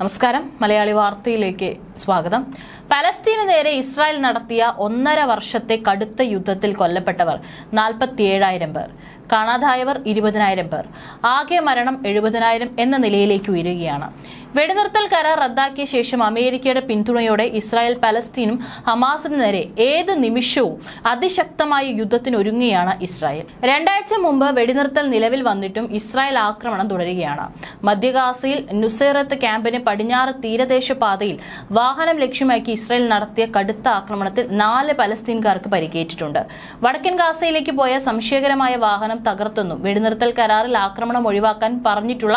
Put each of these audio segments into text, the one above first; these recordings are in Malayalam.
നമസ്കാരം, മലയാളി വാർത്തയിലേക്ക് സ്വാഗതം. പലസ്തീന് നേരെ ഇസ്രായേൽ നടത്തിയ 1.5 വർഷത്തെ കടുത്ത യുദ്ധത്തിൽ കൊല്ലപ്പെട്ടവർ 47,000 പേർ, കാണാതായവർ 20,000 പേർ, ആകെ മരണം 70,000 എന്ന നിലയിലേക്ക് ഉയരുകയാണ്. വെടിനിർത്തൽ കരാർ റദ്ദാക്കിയ ശേഷം അമേരിക്കയുടെ പിന്തുണയോടെ ഇസ്രായേൽ പലസ്തീനും ഹമാസിന് നേരെ ഏത് നിമിഷവും അതിശക്തമായ യുദ്ധത്തിനൊരുങ്ങുകയാണ് ഇസ്രായേൽ. 2 ആഴ്ച മുമ്പ് വെടിനിർത്തൽ നിലവിൽ വന്നിട്ടും ഇസ്രായേൽ ആക്രമണം തുടരുകയാണ്. മധ്യ ഗാസയിൽ നുസൈറത്ത് ക്യാമ്പിന് പടിഞ്ഞാറ് തീരദേശ പാതയിൽ വാഹനം ലക്ഷ്യമാക്കി ഇസ്രായേൽ നടത്തിയ കടുത്ത ആക്രമണത്തിൽ 4 പലസ്തീൻകാർക്ക് പരിക്കേറ്റിട്ടുണ്ട്. വടക്കൻ ഗാസയിലേക്ക് പോയ സംശയകരമായ വാഹനം തകർത്തെന്നും വെടിനിർത്തൽ കരാറിൽ ആക്രമണം ഒഴിവാക്കാൻ പറഞ്ഞിട്ടുള്ള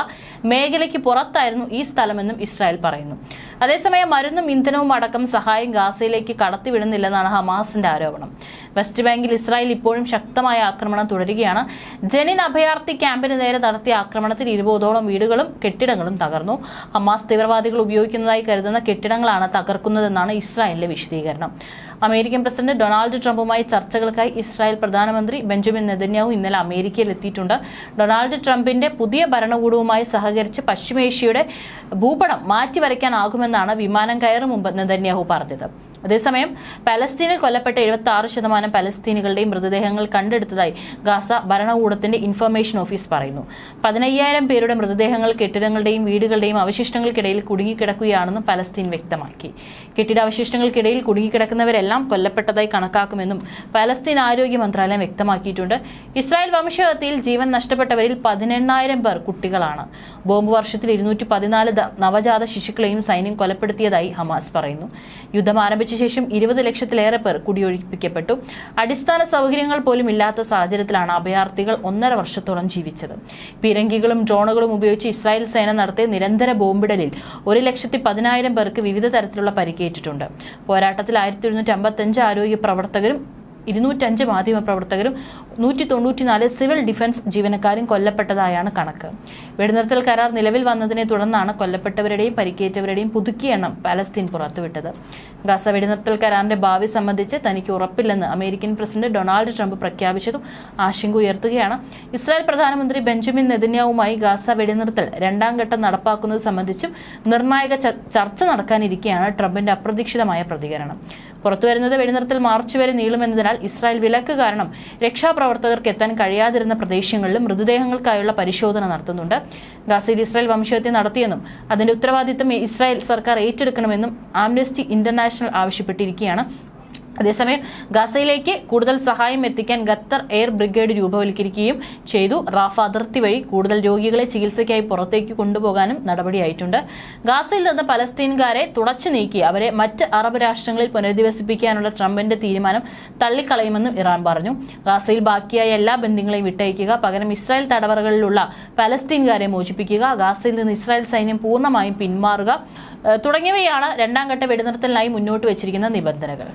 മേഖലയ്ക്ക് പുറത്തായിരുന്നു ഈ സ്ഥലമെന്നും ഇസ്രായേൽ പറയുന്നു. അതേസമയം മരുന്നും ഇന്ധനവും അടക്കം സഹായം ഗാസയിലേക്ക് കടത്തിവിടുന്നില്ലെന്നാണ് ഹമാസിന്റെ ആരോപണം. വെസ്റ്റ് ബാങ്കിൽ ഇസ്രായേൽ ഇപ്പോഴും ശക്തമായ ആക്രമണം തുടരുകയാണ്. ജനിൻ അഭയാർത്ഥി ക്യാമ്പിന് നേരെ നടത്തിയ ആക്രമണത്തിൽ 20ഓളം വീടുകളും കെട്ടിടങ്ങളും തകർന്നു. ഹമാസ് തീവ്രവാദികൾ ഉപയോഗിക്കുന്നതായി കരുതുന്ന കെട്ടിടങ്ങളാണ് തകർക്കുന്നതെന്നാണ് ഇസ്രായേലിന്റെ വിശദീകരണം. അമേരിക്കൻ പ്രസിഡന്റ് ഡൊണാൾഡ് ട്രംപുമായി ചർച്ചകൾക്കായി ഇസ്രായേൽ പ്രധാനമന്ത്രി ബെഞ്ചമിൻ നെതന്യാഹു ഇന്നലെ അമേരിക്കയിൽ എത്തിയിട്ടുണ്ട്. ഡൊണാൾഡ് ട്രംപിന്റെ പുതിയ ഭരണകൂടവുമായി സഹകരിച്ച് പശ്ചിമേഷ്യയുടെ ഭൂപടം മാറ്റിവരയ്ക്കാനാകുമെന്നാണ് വിമാനം കയറും മുമ്പ് നെതന്യാഹു പറഞ്ഞത്. അതേസമയം പലസ്തീനിൽ കൊല്ലപ്പെട്ട 76% പലസ്തീനികളുടെയും മൃതദേഹങ്ങൾ കണ്ടെടുത്തതായി ഗാസ ഭരണകൂടത്തിന്റെ ഇൻഫർമേഷൻ ഓഫീസ് പറയുന്നു. 15,000 പേരുടെ മൃതദേഹങ്ങൾ കെട്ടിടങ്ങളുടെയും വീടുകളുടെയും അവശിഷ്ടങ്ങൾക്കിടയിൽ കുടുങ്ങിക്കിടക്കുകയാണെന്നും പലസ്തീൻ വ്യക്തമാക്കി. കെട്ടിടാവശിഷ്ടങ്ങൾക്കിടയിൽ കുടുങ്ങിക്കിടക്കുന്നവരെല്ലാം കൊല്ലപ്പെട്ടതായി കണക്കാക്കുമെന്നും പലസ്തീൻ ആരോഗ്യ മന്ത്രാലയം വ്യക്തമാക്കിയിട്ടുണ്ട്. ഇസ്രായേൽ വംശഹത്യയിൽ ജീവൻ നഷ്ടപ്പെട്ടവരിൽ 18,000 പേർ കുട്ടികളാണ്. ബോംബ് വർഷത്തിൽ 214 നവജാത ശിശുക്കളെയും സൈന്യം കൊലപ്പെടുത്തിയതായി ഹമാസ് പറയുന്നു. യുദ്ധം ആരംഭിച്ച ശേഷം 20 ലക്ഷത്തിലേറെ പേർ കുടിയൊഴിപ്പിക്കപ്പെട്ടു. അടിസ്ഥാന സൗകര്യങ്ങൾ പോലും ഇല്ലാത്ത സാഹചര്യത്തിലാണ് അഭയാർത്ഥികൾ 1.5 വർഷത്തോളം ജീവിച്ചത്. പീരങ്കികളും ഡ്രോണുകളും ഉപയോഗിച്ച് ഇസ്രായേൽ സേന നടത്തിയ നിരന്തര ബോംബിടലിൽ 1,10,000 പേർക്ക് വിവിധ തരത്തിലുള്ള പരിക്കേറ്റിട്ടുണ്ട്. പോരാട്ടത്തിൽ 1,155 ആരോഗ്യ പ്രവർത്തകരും 205 മാധ്യമപ്രവർത്തകരും 194 സിവിൽ ഡിഫൻസ് ജീവനക്കാരും കൊല്ലപ്പെട്ടതായാണ് കണക്ക്. വെടിനിർത്തൽ കരാർ നിലവിൽ വന്നതിനെ തുടർന്നാണ് കൊല്ലപ്പെട്ടവരുടെയും പരിക്കേറ്റവരുടെയും പുതുക്കിയ എണ്ണം പലസ്തീൻ പുറത്തുവിട്ടത്. ഗാസ വെടിനിർത്തൽ കരാറിന്റെ ഭാവി സംബന്ധിച്ച് തനിക്ക് ഉറപ്പില്ലെന്ന് അമേരിക്കൻ പ്രസിഡന്റ് ഡൊണാൾഡ് ട്രംപ് പ്രഖ്യാപിച്ചതും ആശങ്ക ഉയർത്തുകയാണ്. ഇസ്രായേൽ പ്രധാനമന്ത്രി ബെഞ്ചമിൻ നെതന്യാഹുവുമായി ഗാസ വെടിനിർത്തൽ 2ാം ഘട്ടം നടപ്പാക്കുന്നത് സംബന്ധിച്ചും നിർണായക ചർച്ച നടക്കാനിരിക്കെയാണ് ട്രംപിന്റെ അപ്രതീക്ഷിതമായ പ്രതികരണം. പുറത്തുവരുന്നത് വെടിനിർത്തൽ മാർച്ച് വരെ നീളുമെന്നതിനാൽ ഇസ്രായേൽ വിലക്ക് കാരണം രക്ഷാപ്രവർത്തകർക്ക് എത്താൻ കഴിയാതിരുന്ന പ്രദേശങ്ങളിലും മൃതദേഹങ്ങൾക്കായുള്ള പരിശോധന നടത്തുന്നുണ്ട്. ഗാസയിൽ ഇസ്രായേൽ വംശഹത്യ നടത്തിയെന്നും അതിന്റെ ഉത്തരവാദിത്തം ഇസ്രായേൽ സർക്കാർ ഏറ്റെടുക്കണമെന്നും ആംനസ്റ്റി ഇന്റർനാഷണൽ ആവശ്യപ്പെട്ടിരിക്കുകയാണ്. അതേസമയം ഗാസയിലേക്ക് കൂടുതൽ സഹായം എത്തിക്കാൻ ഖത്തർ എയർ ബ്രിഗേഡ് രൂപവൽക്കരിക്കുകയും ചെയ്തു. റാഫ അതിർത്തി വഴി കൂടുതൽ രോഗികളെ ചികിത്സയ്ക്കായി പുറത്തേക്ക് കൊണ്ടുപോകാനും നടപടിയായിട്ടുണ്ട്. ഗാസയിൽ നിന്ന് പലസ്തീൻകാരെ തുടച്ചു നീക്കി അവരെ മറ്റ് അറബ് രാഷ്ട്രങ്ങളിൽ പുനരധിവസിപ്പിക്കാനുള്ള ട്രംപിന്റെ തീരുമാനം തള്ളിക്കളയുമെന്നും ഇറാൻ പറഞ്ഞു. ഗാസയിൽ ബാക്കിയായ എല്ലാ ബന്ദികളെയും വിട്ടയക്കുക, പകരം ഇസ്രായേൽ തടവറകളിലുള്ള പലസ്തീൻകാരെ മോചിപ്പിക്കുക, ഗാസയിൽ നിന്ന് ഇസ്രായേൽ സൈന്യം പൂർണ്ണമായും പിന്മാറുക തുടങ്ങിയവയാണ് 2ാം ഘട്ട വെടിനിർത്തലിനായി മുന്നോട്ട് വെച്ചിരിക്കുന്ന നിബന്ധനകൾ.